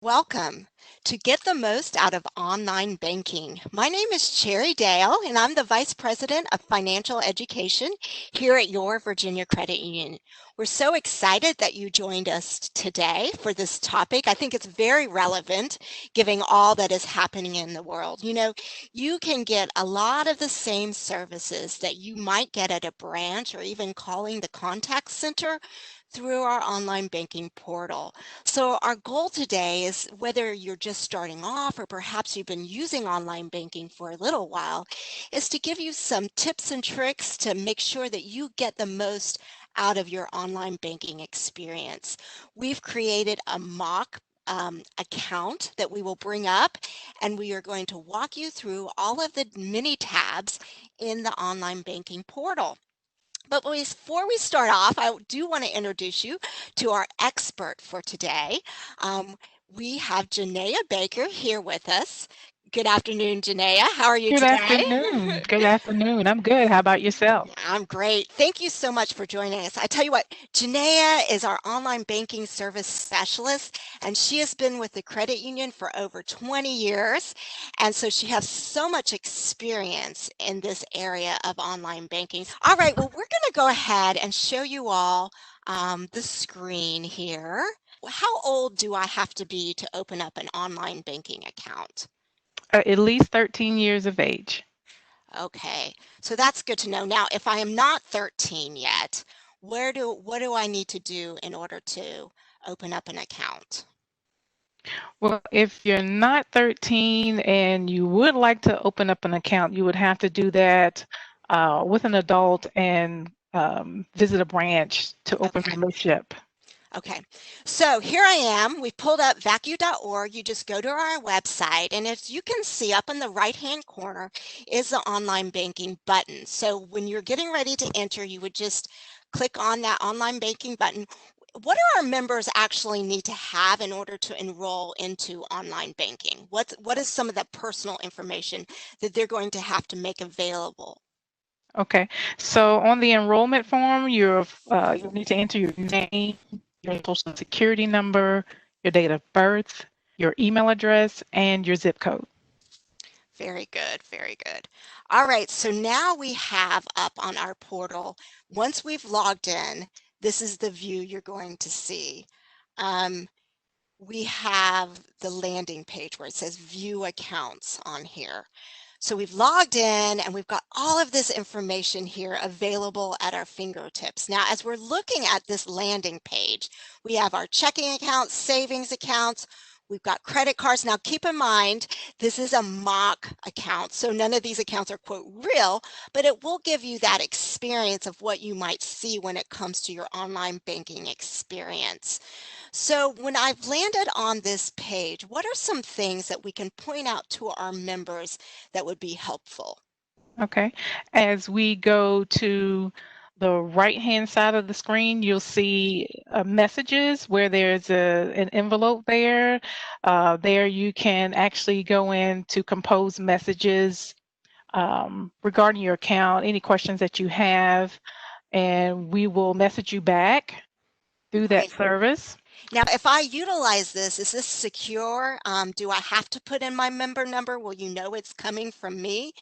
Welcome to Get the Most Out of Online Banking. My name is Cherry Dale, and I'm the Vice President of Financial Education here at your Virginia Credit Union. We're so excited that you joined us today for this topic. I think it's very relevant given all that is happening in the world. You can get a lot of the same services that you might get at a branch or even calling the contact center through our online banking portal. So our goal today is whether you're just starting off or perhaps you've been using online banking for a little while, is to give you some tips and tricks to make sure that you get the most out of your online banking experience. We've created a mock account that we will bring up, and we are going to walk you through all of the many tabs in the online banking portal. But before we start off, I do want to introduce you to our expert for today. Um, we have Janaea Baker here with us. Good afternoon, Janaea. How are you Good today? afternoon. Good afternoon. I'm good. How about yourself? I'm great. Thank you so much for joining us. I tell you what, Janaea is our online banking service specialist, and she has been with the credit union for over 20 years. And so she has so much experience in this area of online banking. All right, well, we're going to go ahead and show you all the screen here. How old do I have to be to open up an online banking account? At least 13 years of age. Okay, so that's good to know. Now, if I am not 13 yet, what do I need to do in order to open up an account? Well, if you're not 13 and you would like to open up an account, you would have to do that with an adult and visit a branch to open Okay. membership. Okay, so here I am. We pulled up vacu.org. You just go to our website, and as you can see up in the right-hand corner is the online banking button. So when you're getting ready to enter, you would just click on that online banking button. What do our members actually need to have in order to enroll into online banking? What is some of the personal information that they're going to have to make available? Okay. So on the enrollment form, you'll need to enter your name, your social security number, your date of birth, your email address, and your zip code. Very good, very good. All right, so now we have up on our portal, once we've logged in, this is the view you're going to see. Um, we have the landing page where it says view accounts on here. So we've logged in and we've got all of this information here available at our fingertips. Now, as we're looking at this landing page, we have our checking accounts, savings accounts, we've got credit cards. Now, keep in mind, this is a mock account, so none of these accounts are, quote, real, but it will give you that experience of what you might see when it comes to your online banking experience. So when I've landed on this page, what are some things that we can point out to our members that would be helpful? Okay. As we go to the right-hand side of the screen, you'll see messages where there's an envelope there. There you can actually go in to compose messages regarding your account, any questions that you have, and we will message you back through that Great. service. Now, if I utilize this, is this secure? Do I have to put in my member number? Will you know it's coming from me?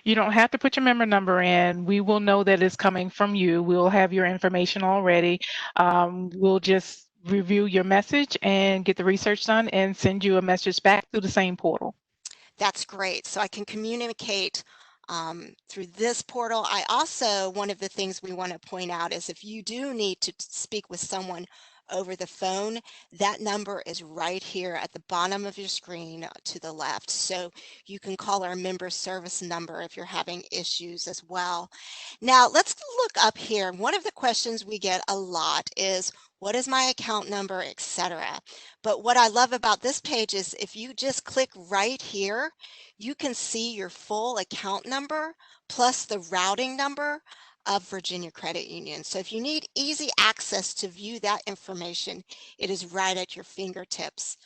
You don't have to put your member number in. We will know that it's coming from you. We'll have your information already. We'll just review your message and get the research done and send you a message back through the same portal. That's great. So I can communicate through this portal. I also, one of the things we want to point out is if you do need to speak with someone over the phone, that number is right here at the bottom of your screen to the left. So you can call our member service number if you're having issues as well. Now let's look up here. One of the questions we get a lot is, what is my account number, etc. But what I love about this page is if you just click right here, you can see your full account number plus the routing number of Virginia Credit Union. So if you need easy access to view that information, it is right at your fingertips.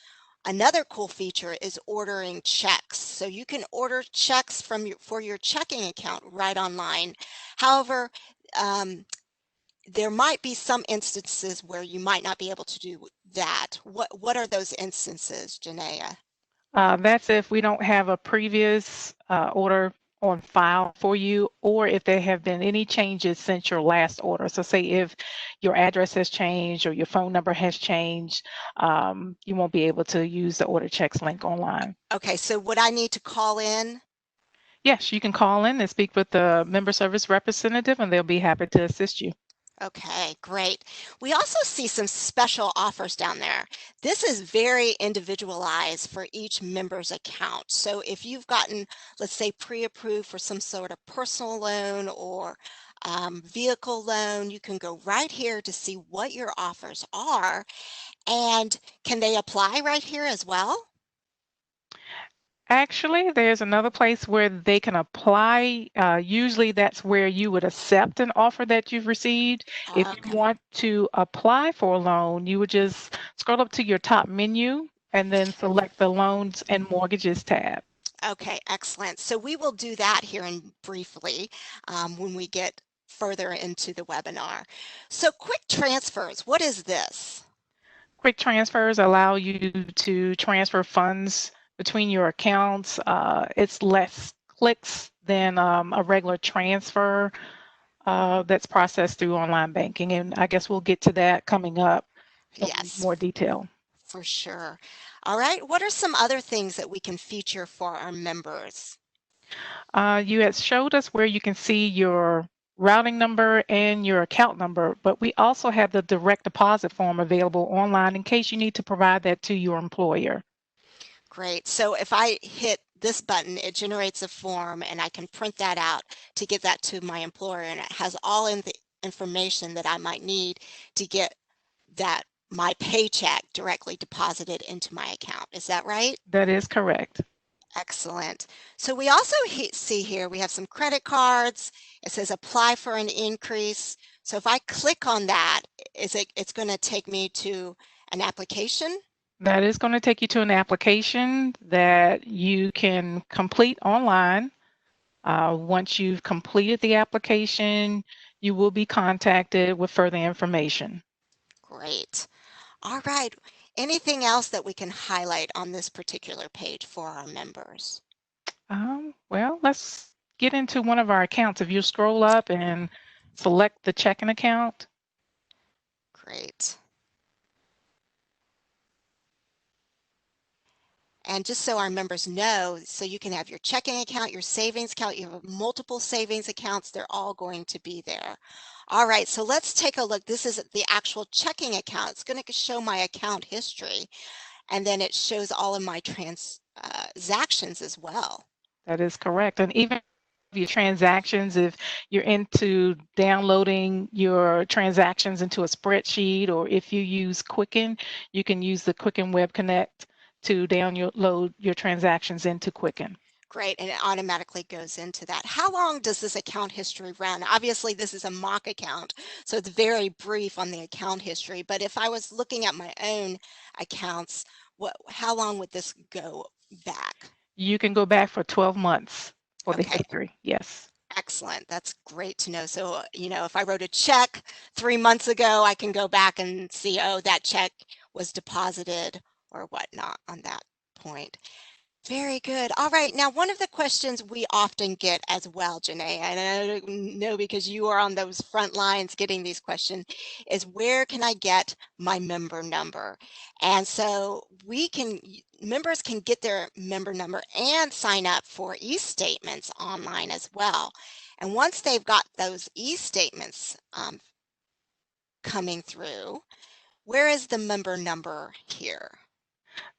Another cool feature is ordering checks. So you can order checks for your checking account right online. However, um, there might be some instances where you might not be able to do that. What are those instances, Janaea? That's if we don't have a previous order on file for you, or if there have been any changes since your last order. So say if your address has changed or your phone number has changed, you won't be able to use the order checks link online. Okay, so would I need to call in? Yes, you can call in and speak with the member service representative, and they'll be happy to assist you. Okay, great. We also see some special offers down there. This is very individualized for each member's account. So if you've gotten, let's say, pre-approved for some sort of personal loan or vehicle loan, you can go right here to see what your offers are. And can they apply right here as well? Actually, there's another place where they can apply. Usually that's where you would accept an offer that you've received. If you Okay. want to apply for a loan, you would just scroll up to your top menu and then select the Loans and Mortgages tab. Okay, excellent. So we will do that here in briefly when we get further into the webinar. So quick transfers, what is this? Quick transfers allow you to transfer funds between your accounts. It's less clicks than a regular transfer that's processed through online banking. And I guess we'll get to that coming up in Yes, more detail. for sure. All right, what are some other things that we can feature for our members? You had showed us where you can see your routing number and your account number, but we also have the direct deposit form available online in case you need to provide that to your employer. Great. So if I hit this button, it generates a form and I can print that out to get that to my employer, and it has all in the information that I might need to get that my paycheck directly deposited into my account. Is that right? That is correct. Excellent. So we also see here we have some credit cards. It says apply for an increase. So if I click on that, it's going to take me to an application? That is going to take you to an application that you can complete online. Once you've completed the application, you will be contacted with further information. Great. All right. Anything else that we can highlight on this particular page for our members? Well, let's get into one of our accounts. If you scroll up and select the checking account. Great. And just so our members know, so you can have your checking account, your savings account, you have multiple savings accounts, they're all going to be there. All right, so let's take a look. This is the actual checking account. It's going to show my account history, and then it shows all of my transactions as well. That is correct. And even your transactions, if you're into downloading your transactions into a spreadsheet, or if you use Quicken, you can use the Quicken Web Connect to download your transactions into Quicken. Great, and it automatically goes into that. How long does this account history run? Obviously, this is a mock account, so it's very brief on the account history, but if I was looking at my own accounts, how long would this go back? You can go back for 12 months for the Okay, history, yes. excellent. That's great to know. So, if I wrote a check 3 months ago, I can go back and see, oh, that check was deposited or whatnot on that point. Very good. All right. Now, one of the questions we often get as well, Janae, and I know because you are on those front lines getting these questions, is where can I get my member number? And so members can get their member number and sign up for e-statements online as well. And once they've got those e-statements coming through, where is the member number here?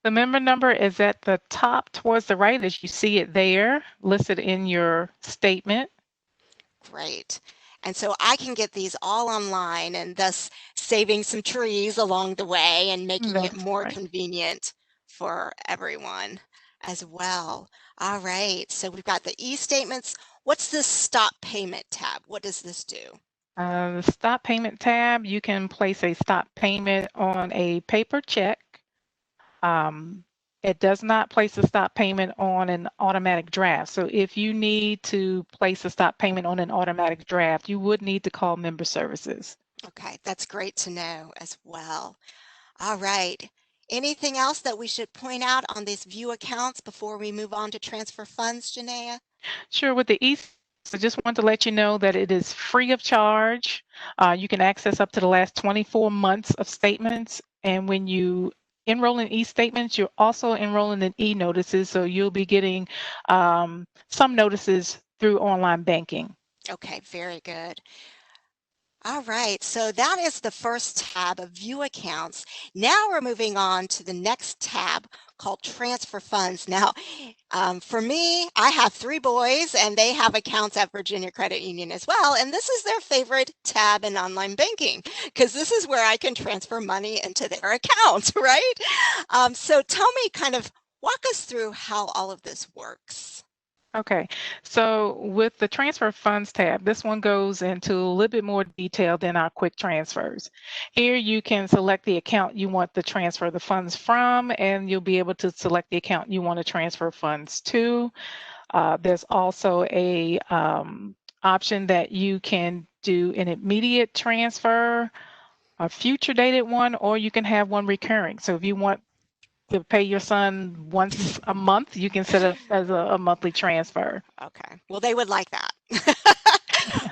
The member number is at the top towards the right, as you see it there, listed in your statement. Great. And so I can get these all online and thus saving some trees along the way and making it That's more right. convenient for everyone as well. All right. So we've got the e-statements. What's this stop payment tab? What does this do? The stop payment tab, you can place a stop payment on a paper check. It does not place a stop payment on an automatic draft. So if you need to place a stop payment on an automatic draft, you would need to call member services. Okay, that's great to know as well. All right. Anything else that we should point out on these view accounts before we move on to transfer funds, Janaea? Sure, with the I just want to let you know that it is free of charge. You can access up to the last 24 months of statements. And when you enroll in e-statements, you're also enrolling in e-notices. So you'll be getting some notices through online banking. Okay, very good. All right, so that is the first tab of view accounts. Now we're moving on to the next tab called transfer funds. Now, for me, I have 3 boys and they have accounts at Virginia Credit Union as well. And this is their favorite tab in online banking because this is where I can transfer money into their accounts, right? So tell me walk us through how all of this works. Okay, so with the transfer funds tab, this one goes into a little bit more detail than our quick transfers. Here you can select the account you want to transfer the funds from, and you'll be able to select the account you want to transfer funds to. There's also a option that you can do an immediate transfer, a future dated one, or you can have one recurring. So if you want to pay your son once a month, you can set up as a monthly transfer. Okay, well, they would like that.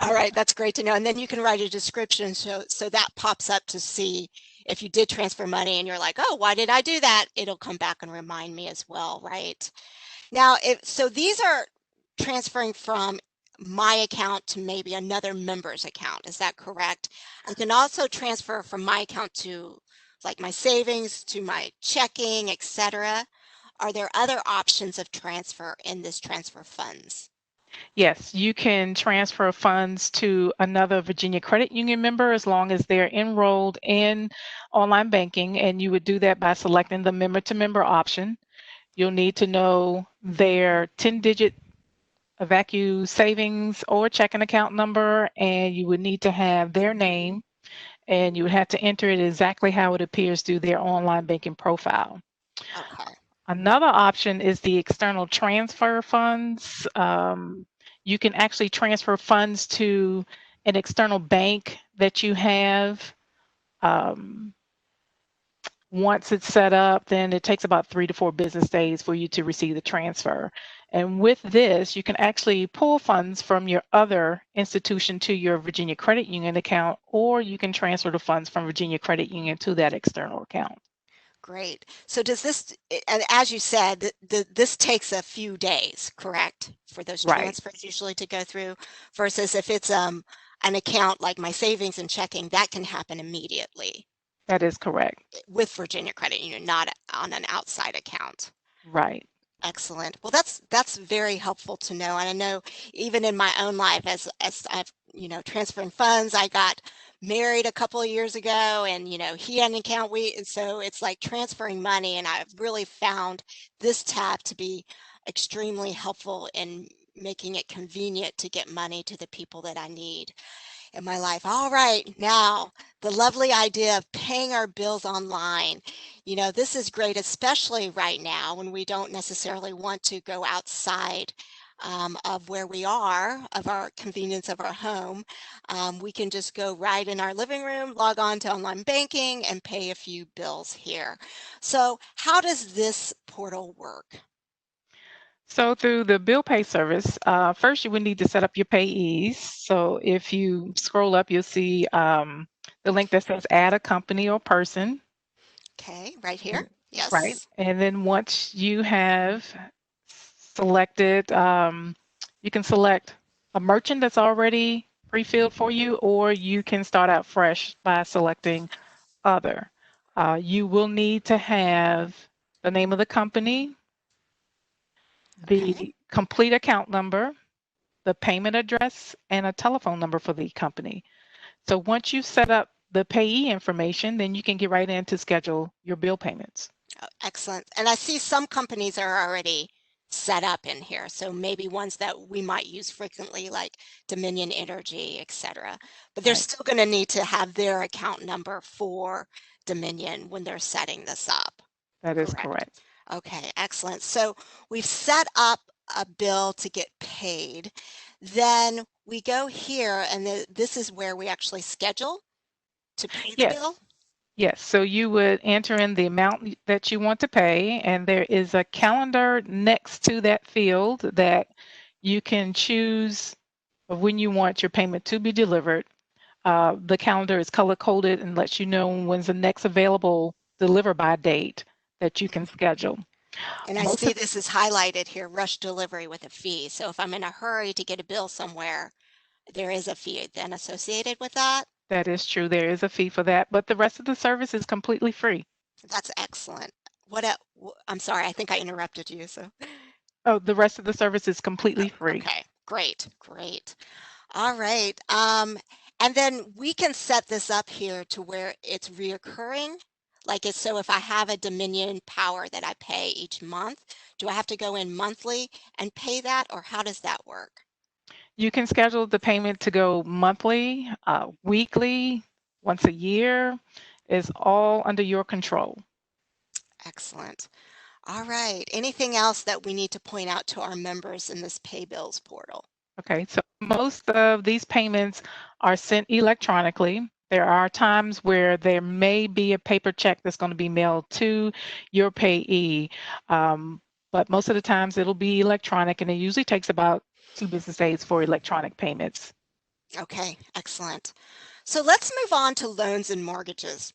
All right, that's great to know. And then you can write a description so that pops up to see if you did transfer money and you're like, oh, why did I do that? It'll come back and remind me as well, right? Now, if so these are transferring from my account to maybe another member's account. Is that correct? I can also transfer from my account to like my savings to my checking, etc. Are there other options of transfer in this transfer funds? Yes, you can transfer funds to another Virginia Credit Union member as long as they're enrolled in online banking, and you would do that by selecting the member to member option. You'll need to know their 10-digit VACU savings or checking account number, and you would need to have their name, and you would have to enter it exactly how it appears through their online banking profile. Okay. Another option is the external transfer funds. You can actually transfer funds to an external bank that you have. Um, Once it's set up, then it takes about 3 to 4 business days for you to receive the transfer. And with this, you can actually pull funds from your other institution to your Virginia Credit Union account, or you can transfer the funds from Virginia Credit Union to that external account. Great. So does this, and as you said, this takes a few days, correct? For those Right, transfers usually to go through versus if it's an account like my savings and checking, that can happen immediately that is correct. with Virginia Credit Union, not on an outside account. Right. Excellent. Well, that's very helpful to know. And I know even in my own life, as I've transferring funds, I got married a couple of years ago, and he had an account. And so it's like transferring money, and I've really found this tab to be extremely helpful in making it convenient to get money to the people that I need in my life. All right, now the lovely idea of paying our bills online. This is great, especially right now when we don't necessarily want to go outside of where we are, of our convenience of our home. We can just go right in our living room, log on to online banking, and pay a few bills here. So, how does this portal work? So through the bill pay service, first you would need to set up your payees. So if you scroll up, you'll see the link that says add a company or person. Okay, right here. And- Right. Yes. And then once you have selected, you can select a merchant that's already pre-filled for you, or you can start out fresh by selecting other. You will need to have the name of the company, Okay. the complete account number, the payment address, and a telephone number for the company. So once you set up the payee information, then you can get right in to schedule your bill payments. Oh, excellent. And I see some companies are already set up in here. So maybe ones that we might use frequently, like Dominion Energy, etc. But they're Right. still going to need to have their account number for Dominion when they're setting this up. That is Correct. correct. Okay, excellent. So we've set up a bill to get paid. Then we go here, and this is where we actually schedule to pay the bill? Yes. Yes, so you would enter in the amount that you want to pay, and there is a calendar next to that field that you can choose when you want your payment to be delivered. The calendar is color coded and lets you know when's the next available deliver by date that you can schedule. And I Most see of this is highlighted here, rush delivery with a fee. So if I'm in a hurry to get a bill somewhere, there is a fee then associated with that. that is true. There is a fee for that, but the rest of the service is completely free. That's excellent. I'm sorry, I think I interrupted you. So, Oh, the rest of the service is completely free. okay, great, great. All right. And then we can set this up here to where it's reoccurring. Like it's so if I have a Dominion Power that I pay each month, do I have to go in monthly and pay that, or how does that work? You can schedule the payment to go monthly, weekly, once a year. Is all under your control. Excellent. All right. Anything else that we need to point out to our members in this pay bills portal? Okay, so most of these payments are sent electronically. There are times where there may be a paper check that's going to be mailed to your payee, but most of the times it'll be electronic, and it usually takes about 2 business days for electronic payments. Okay, excellent. So let's move on to loans and mortgages.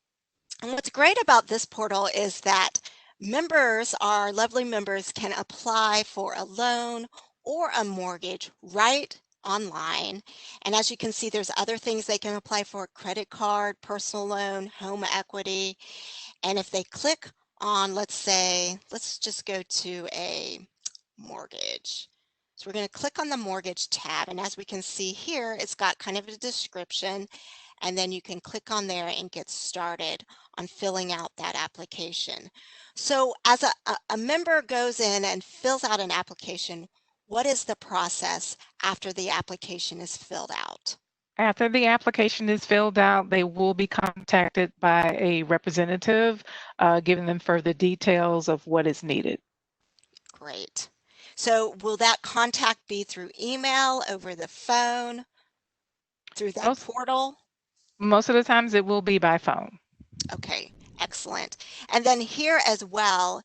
And what's great about this portal is that members, our lovely members, can apply for a loan or a mortgage right online. And as you can see, there's other things they can apply for: credit card, personal loan, home equity. And if they click on, let's say, let's just go to a mortgage. So we're going to click on the mortgage tab. And as we can see here, it's got kind of a description. And then you can click on there and get started on filling out that application. So as a member goes in and fills out an application, what is the process after the application is filled out? After the application is filled out, they will be contacted by a representative, giving them further details of what is needed. Great. So will that contact be through email, over the phone, through that Most, portal? most of the times it will be by phone. Okay, excellent. And then here as well,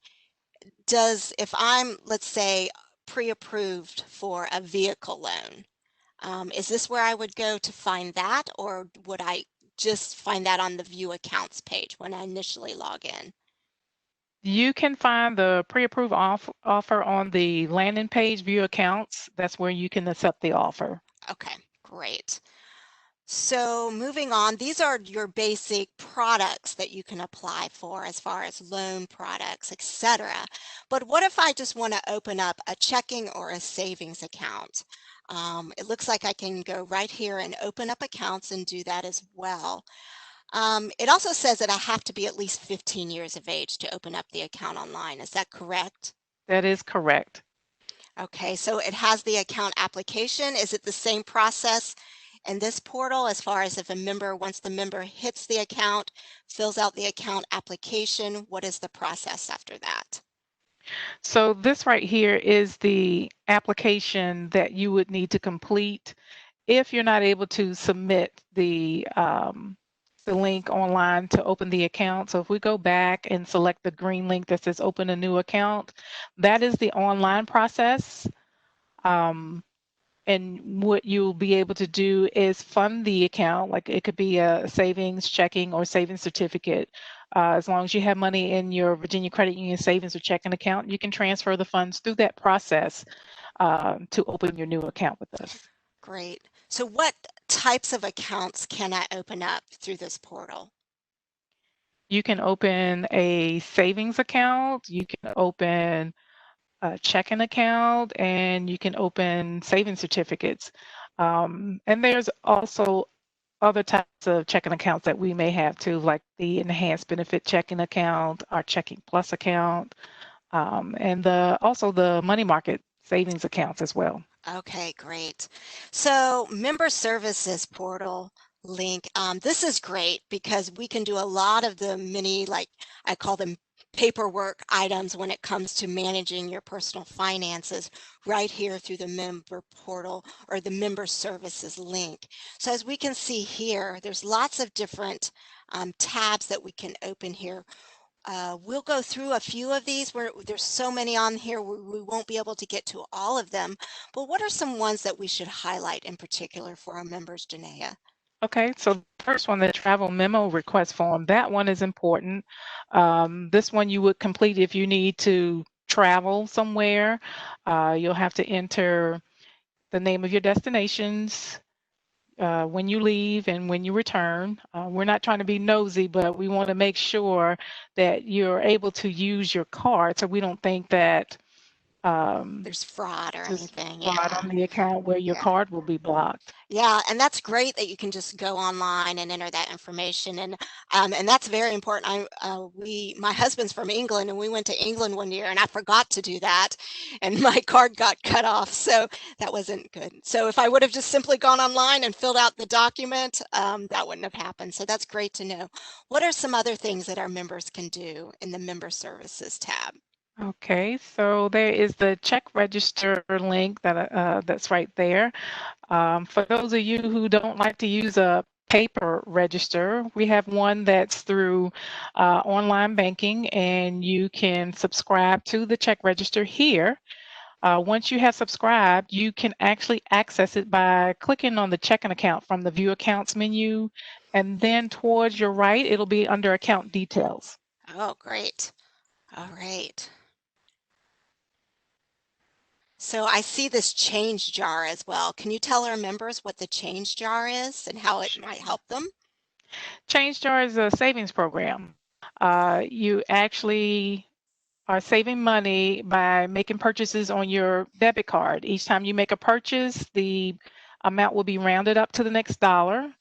if I'm, let's say, pre-approved for a vehicle loan, is this where I would go to find that, or would I just find that on the view accounts page when I initially log in? You can find the pre-approved offer on the landing page, view accounts. That's where you can accept the offer. Okay, great. So moving on, these are your basic products that you can apply for as far as loan products, etc. But what if I just want to open up a checking or a savings account? It looks like I can go right here and open up accounts and do that as well. It also says that I have to be at least 15 years of age to open up the account online. Is that correct? That is correct. Okay, so it has the account application. Is it the same process in this portal as far as if once the member hits the account, fills out the account application, what is the process after that? So this right here is the application that you would need to complete if you're not able to submit the link online to open the account. So if we go back and select the green link that says open a new account, that is the online process. And what you'll be able to do is fund the account, like it could be a savings, checking, or savings certificate. As long as you have money in your Virginia Credit Union savings or checking account, you can transfer the funds through that process to open your new account with us. Great. So what types of accounts can I open up through this portal? You can open a savings account, you can open a checking account, and you can open savings certificates. And there's also other types of checking accounts that we may have too, like the enhanced benefit checking account, our checking plus account, and also the money market savings accounts as well. Okay, great. So member services portal link, this is great because we can do a lot of the mini, like I call them paperwork items when it comes to managing your personal finances right here through the member portal or the member services link. So as we can see here, there's lots of different tabs that we can open here. We'll go through a few of these where there's so many on here we won't be able to get to all of them, but what are some ones that we should highlight in particular for our members, Janaea? Okay, so the first one, the travel memo request form, that one is important. This one you would complete if you need to travel somewhere. You'll have to enter the name of your destinations, when you leave and when you return. We're not trying to be nosy, but we want to make sure that you're able to use your card so we don't think that There's fraud or just anything. fraud Yeah. on the account where your Yeah. card will be blocked. Yeah, and that's great that you can just go online and enter that information, and that's very important. My husband's from England, and we went to England one year, and I forgot to do that, and my card got cut off, so that wasn't good. So if I would have just simply gone online and filled out the document, that wouldn't have happened. So that's great to know. What are some other things that our members can do in the Member Services tab? Okay, so there is the check register link that's right there. For those of you who don't like to use a paper register, we have one that's through online banking, and you can subscribe to the check register here. Once you have subscribed, you can actually access it by clicking on the checking account from the View Accounts menu, and then towards your right, it'll be under Account Details. Oh, great. All right. So I see this change jar as well. Can you tell our members what the change jar is and how it might help them? Change Jar is a savings program. You actually are saving money by making purchases on your debit card. Each time you make a purchase, the amount will be rounded up to the next dollar.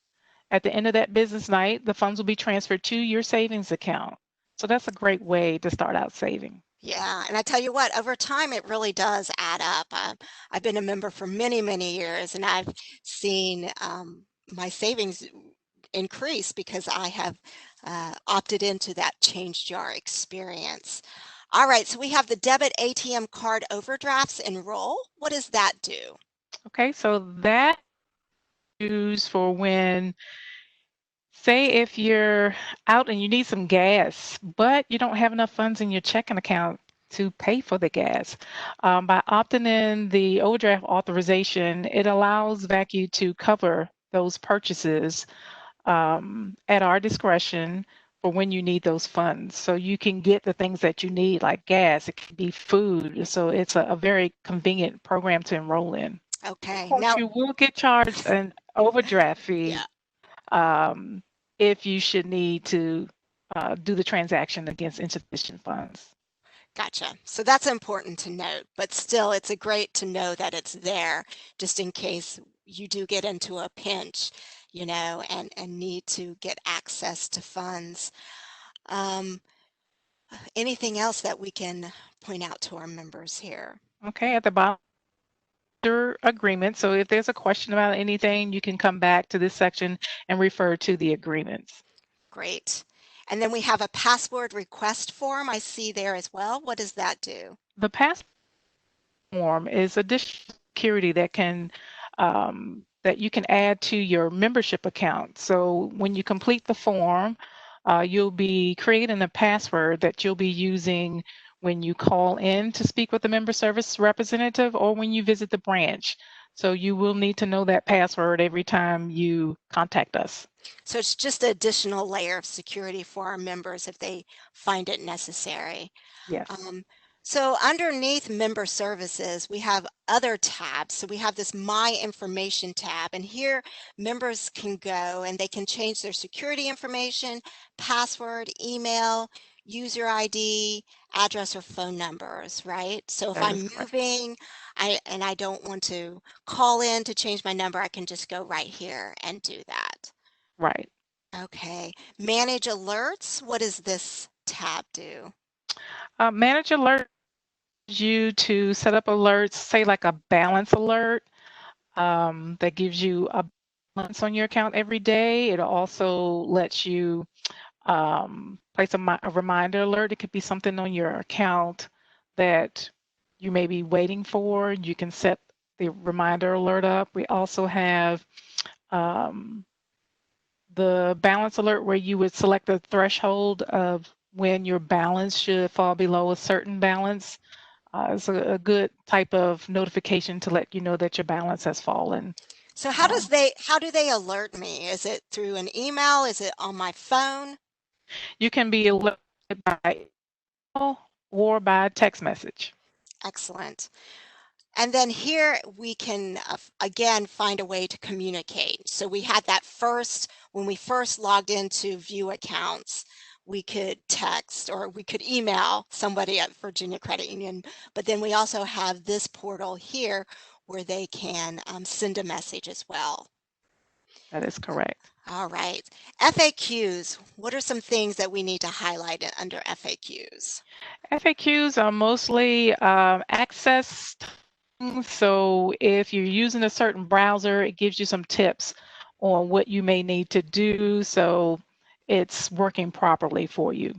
At the end of that business night, the funds will be transferred to your savings account. So that's a great way to start out saving. Yeah, and I tell you what, over time it really does add up. I've been a member for many, many years, and I've seen my savings increase because I have opted into that change jar experience. All right, so we have the debit ATM card overdrafts enroll. What does that do? Okay, so that is for when, say, if you're out and you need some gas, but you don't have enough funds in your checking account to pay for the gas. By opting in the overdraft authorization, it allows VACU to cover those purchases at our discretion for when you need those funds. So you can get the things that you need, like gas, it could be food. So it's a very convenient program to enroll in. Of Okay, course, now, you will get charged an overdraft fee yeah. um, if you should need to do the transaction against insufficient funds. Gotcha. So that's important to note, but still it's a great to know that it's there just in case you do get into a pinch, and need to get access to funds. Um, Anything else that we can point out to our members here? Okay, at the bottom, agreement. So if there's a question about anything, you can come back to this section and refer to the agreements. Great. And then we have a password request form I see there as well. What does that do? The pass form is additional security that you can add to your membership account. So when you complete the form, you'll be creating a password that you'll be using when you call in to speak with the member service representative or when you visit the branch. So you will need to know that password every time you contact us. So it's just an additional layer of security for our members if they find it necessary. Yes. So underneath member services, we have other tabs. So we have this My Information tab, and here members can go and they can change their security information, password, email, user ID, address, or phone numbers, right? So if That is I'm correct. moving, I don't want to call in to change my number, I can just go right here and do that. Right. Okay. Manage alerts. What does this tab do? Manage alert you to set up alerts, say like a balance alert that gives you a balance on your account every day. It also lets you place a reminder alert. It could be something on your account that you may be waiting for. You can set the reminder alert up. We also have the balance alert, where you would select the threshold of when your balance should fall below a certain balance. It's a good type of notification to let you know that your balance has fallen. So Um, how do they alert me? Is it through an email? Is it on my phone? you can be alerted by email or by text message. Excellent. And then here we can again find a way to communicate. So we had that first, when we first logged into view accounts, we could text or we could email somebody at Virginia Credit Union, but then we also have this portal here where they can send a message as well. That is correct. All right. FAQs. What are some things that we need to highlight under FAQs? FAQs are mostly access. So if you're using a certain browser, it gives you some tips on what you may need to do so it's working properly for you.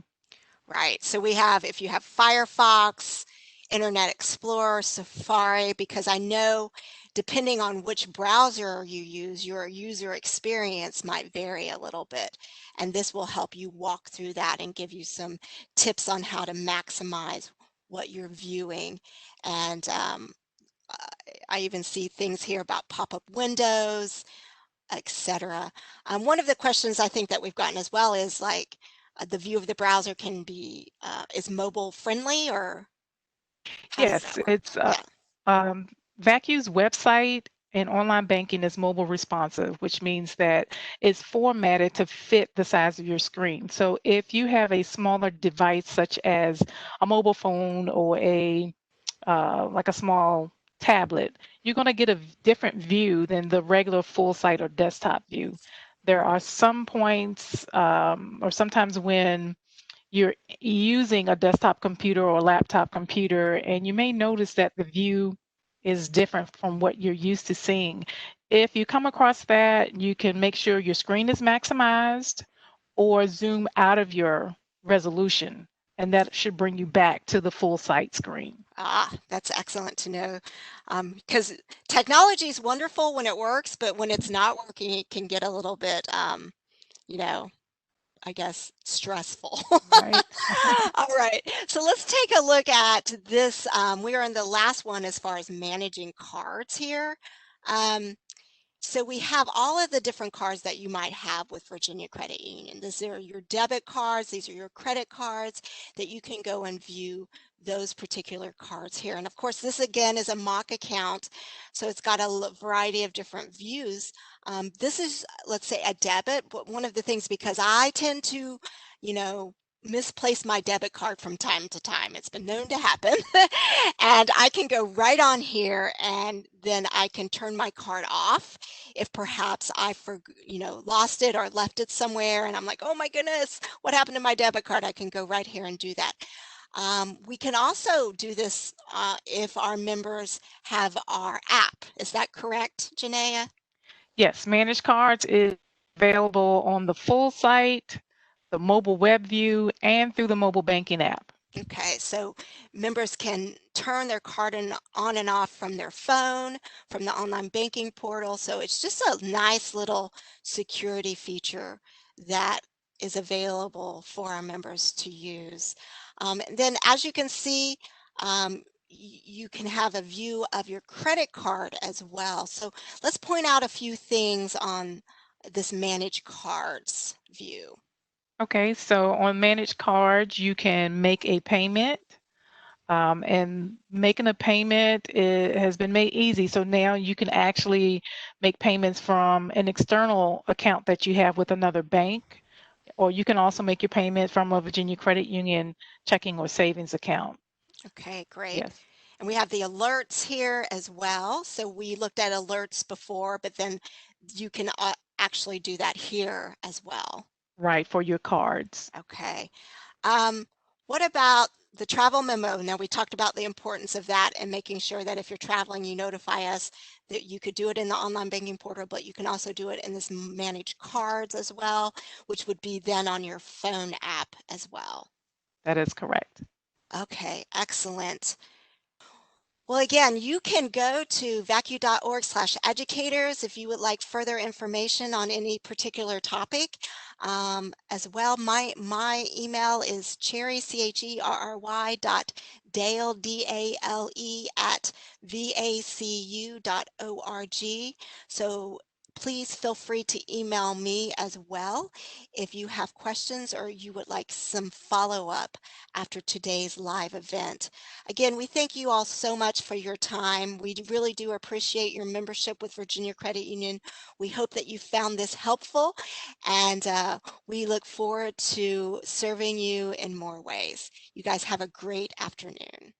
Right. So we have, if you have Firefox, Internet Explorer, Safari, because I know depending on which browser you use, your user experience might vary a little bit. And this will help you walk through that and give you some tips on how to maximize what you're viewing. And I even see things here about pop-up windows, etc. One of the questions I think that we've gotten as well is like the view of the browser can be is mobile friendly, or how does that Yes, work? it's Yeah. um, VACU's website and online banking is mobile responsive, which means that it's formatted to fit the size of your screen. So if you have a smaller device such as a mobile phone or a like a small tablet, you're going to get a different view than the regular full site or desktop view. There are some points or sometimes when you're using a desktop computer or a laptop computer, and you may notice that the view is different from what you're used to seeing. If you come across that, you can make sure your screen is maximized or zoom out of your resolution, and that should bring you back to the full site screen. Ah, that's excellent to know. Because technology is wonderful when it works, but when it's not working, it can get a little bit, you know, I guess stressful. Right. All right, so let's take a look at this. We are in the last one as far as managing cards here. Um, so we have all of the different cards that you might have with Virginia Credit Union. These are your debit cards, these are your credit cards that you can go and view those particular cards here. And of course, this again is a mock account, so it's got a variety of different views. This is, let's say, a debit, but one of the things, because I tend to, you know, misplace my debit card from time to time. It's been known to happen. And I can go right on here and then I can turn my card off if perhaps I lost it or left it somewhere and I'm like, oh my goodness, what happened to my debit card? I can go right here and do that. We can also do this if our members have our app. Is that correct, Janaea? Yes, Manage Cards is available on the full site, the mobile web view, and through the mobile banking app. Okay, so members can turn their card on and off from their phone, from the online banking portal. So it's just a nice little security feature that is available for our members to use. And then as you can see, you can have a view of your credit card as well. So let's point out a few things on this Manage Cards view. Okay, so on Manage Cards, you can make a payment. And making a payment has been made easy. So now you can actually make payments from an external account that you have with another bank, or you can also make your payment from a Virginia Credit Union checking or savings account. Okay, great. Yes. And we have the alerts here as well. So we looked at alerts before, but then you can actually do that here as well. Right, for your cards. Okay. Um, what about The travel memo. Now, we talked about the importance of that and making sure that if you're traveling, you notify us. That you could do it in the online banking portal, but you can also do it in this manage cards as well, which would be then on your phone app as well. That is correct. Okay, excellent. Well, again, you can go to vacu.org/educators if you would like further information on any particular topic. As well, my email is cherry, CHERRY, Dale, DALE, at vacu.org. So please feel free to email me as well if you have questions or you would like some follow-up after today's live event. Again, we thank you all so much for your time. We really do appreciate your membership with Virginia Credit Union. We hope that you found this helpful, and we look forward to serving you in more ways. You guys have a great afternoon.